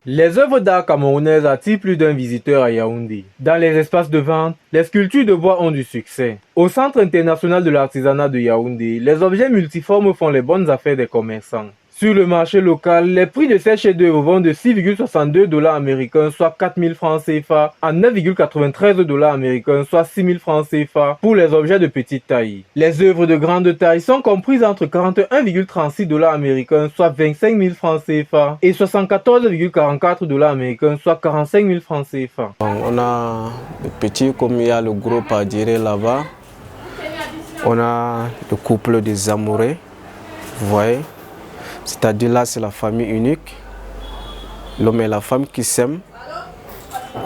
Les œuvres d'art camerounaises attirent plus d'un visiteur à Yaoundé. Dans les espaces de vente, les sculptures de bois ont du succès. Au Centre international de l'artisanat de Yaoundé, les objets multiformes font les bonnes affaires des commerçants. Sur le marché local, les prix de ces chefs-d'œuvre vont de 6,62 $ américains, soit 4 000 francs CFA, à 9,93 $ américains, soit 6 000 francs CFA, pour les objets de petite taille. Les œuvres de grande taille sont comprises entre 41,36 $ américains, soit 25 000 francs CFA, et 74,44 $ américains, soit 45 000 francs CFA. On a le petit comme il y a le gros Padiré là-bas. On a le couple des amoureux, vous voyez. C'est-à-dire là, c'est la famille unique. L'homme et la femme qui s'aiment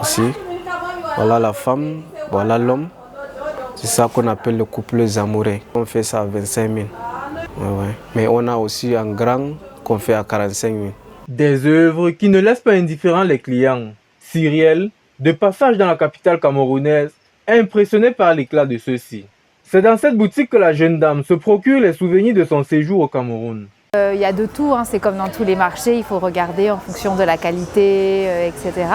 aussi. Voilà la femme, voilà l'homme. C'est ça qu'on appelle le couple amoureux. On fait ça à 25 000. Ouais. Mais on a aussi un grand qu'on fait à 45 000. Des œuvres qui ne laissent pas indifférents les clients. Cyrielle, de passage dans la capitale camerounaise, est impressionné par l'éclat de ceux-ci. C'est dans cette boutique que la jeune dame se procure les souvenirs de son séjour au Cameroun. Il y a de tout, hein. C'est comme dans tous les marchés, il faut regarder en fonction de la qualité, etc.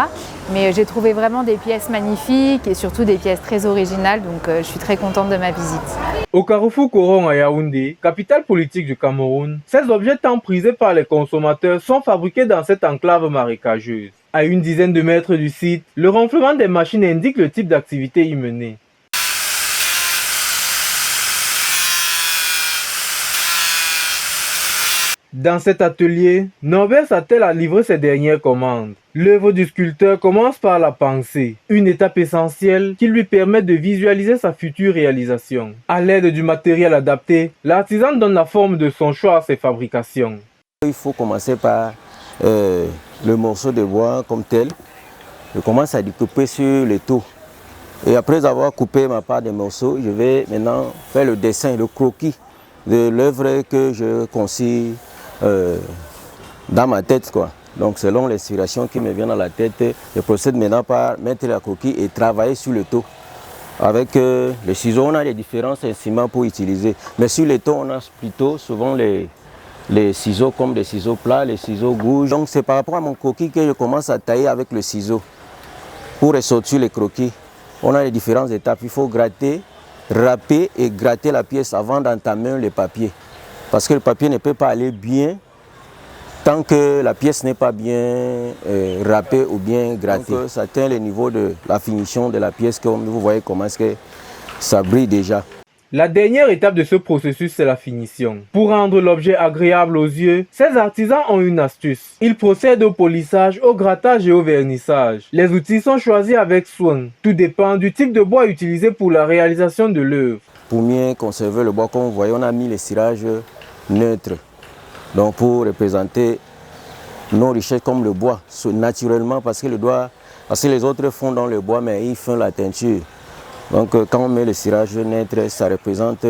Mais j'ai trouvé vraiment des pièces magnifiques et surtout des pièces très originales, donc je suis très contente de ma visite. Au Carrefour Coron à Yaoundé, capitale politique du Cameroun, ces objets tant prisés par les consommateurs sont fabriqués dans cette enclave marécageuse. À une dizaine de mètres du site, le ronflement des machines indique le type d'activité y menée. Dans cet atelier, Norbert s'attelle à livrer ses dernières commandes. L'œuvre du sculpteur commence par la pensée, une étape essentielle qui lui permet de visualiser sa future réalisation. À l'aide du matériel adapté, l'artisan donne la forme de son choix à ses fabrications. Il faut commencer par le morceau de bois comme tel. Je commence à découper sur le taux. Et après avoir coupé ma part des morceaux, je vais maintenant faire le dessin, le croquis de l'œuvre que je conçue dans ma tête, quoi. Donc selon l'inspiration qui me vient dans la tête, je procède maintenant par mettre la coquille et travailler sur le taux. Avec les ciseaux, on a les différents instruments pour utiliser. Mais sur le taux, on a plutôt souvent les ciseaux comme des ciseaux plats, les ciseaux gouges. Donc c'est par rapport à mon croquis que je commence à tailler avec le ciseau pour ressortir les croquis. On a les différentes étapes. Il faut gratter, râper et gratter la pièce avant d'entamer le papier. Parce que le papier ne peut pas aller bien tant que la pièce n'est pas bien râpée ou bien grattée. Donc, ça atteint le niveau de la finition de la pièce, comme vous voyez comment est-ce que ça brille déjà. La dernière étape de ce processus, c'est la finition. Pour rendre l'objet agréable aux yeux, ces artisans ont une astuce. Ils procèdent au polissage, au grattage et au vernissage. Les outils sont choisis avec soin. Tout dépend du type de bois utilisé pour la réalisation de l'œuvre. Pour mieux conserver le bois, comme vous voyez, on a mis les cirages neutres. Donc pour représenter nos richesses comme le bois, naturellement, parce que les autres font dans le bois, mais ils font la teinture. Donc quand on met le cirage neutre, ça représente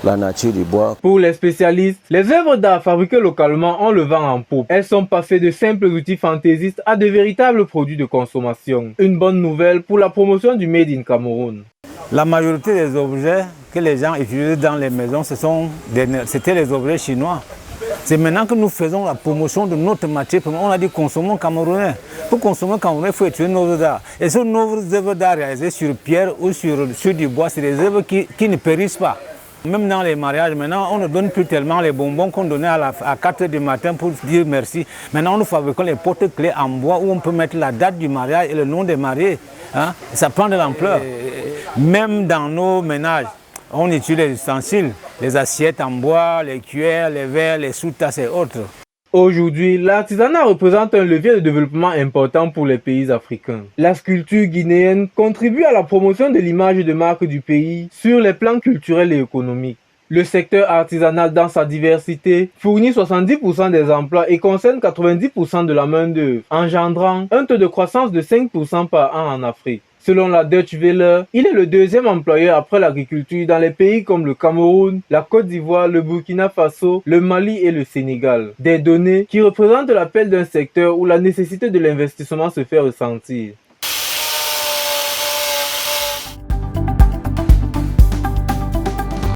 la nature du bois. Pour les spécialistes, les œuvres d'art fabriquées localement ont le vent en poupe. Elles sont passées de simples outils fantaisistes à de véritables produits de consommation. Une bonne nouvelle pour la promotion du Made in Cameroun. La majorité des objets que les gens utilisent dans les maisons, c'était les objets chinois. C'est maintenant que nous faisons la promotion de notre matière. On a dit consommons camerounais. Pour consommer camerounais, il faut utiliser nos œuvres d'art. Et ces nos œuvres d'art réalisées sur pierre ou sur du bois, c'est des œuvres qui ne périssent pas. Même dans les mariages, maintenant, on ne donne plus tellement les bonbons qu'on donnait à 4 h du matin pour dire merci. Maintenant, nous fabriquons les porte-clés en bois où on peut mettre la date du mariage et le nom des mariés. Hein? Ça prend de l'ampleur. Même dans nos ménages, on utilise les ustensiles, les assiettes en bois, les cuillères, les verres, les sous-tasses et autres. Aujourd'hui, l'artisanat représente un levier de développement important pour les pays africains. La sculpture guinéenne contribue à la promotion de l'image de marque du pays sur les plans culturels et économiques. Le secteur artisanal dans sa diversité fournit 70% des emplois et concerne 90% de la main-d'œuvre, engendrant un taux de croissance de 5% par an en Afrique. Selon la Deutsche Welle, il est le deuxième employeur après l'agriculture dans les pays comme le Cameroun, la Côte d'Ivoire, le Burkina Faso, le Mali et le Sénégal. Des données qui représentent l'appel d'un secteur où la nécessité de l'investissement se fait ressentir.